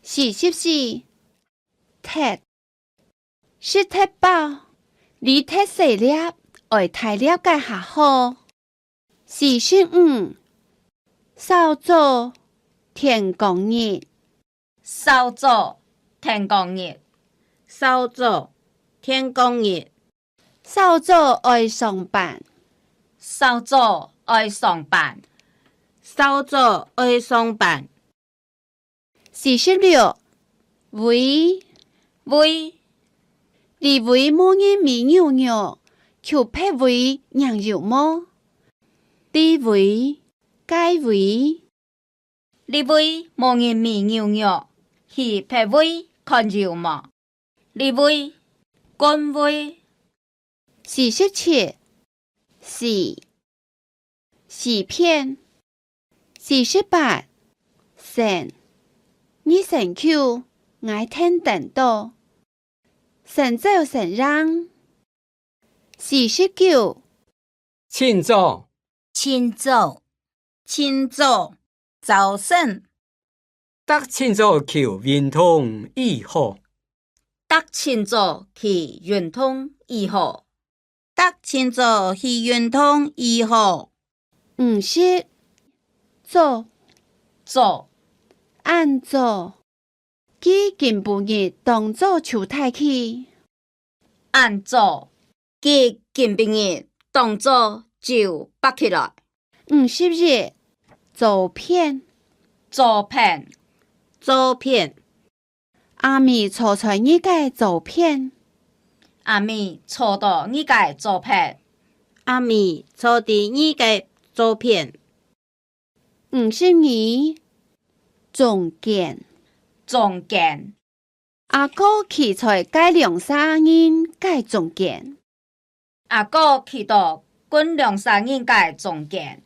44鐵是鐵包，你鐵細粒，愛太了解下好。45掃帚天公日，掃帚天公日，掃帚天公日，掃帚愛上班，掃帚愛上班，掃帚愛上班。46喂，喂，你喂某人咪牛牛，求配喂娘有麼？你喂，該喂，你喂某人咪牛牛，去配喂看有麼？你喂，乾喂。47洗片48神你神口愛聽等到神走神讓49慶祝慶祝，慶祝早生，得慶祝求運通醫好，得慶祝去運通醫好，得慶祝去運通醫好。50做做按做記今晡日當做秋太去按做，記今晡日當做就拔起來。51照片照片，照片，阿咪撮出你個照片阿咪撮到你個照片，阿咪撮的你個照片。52總見總見，阿哥企在街兩三人街總見阿哥去到滾兩三人個總見。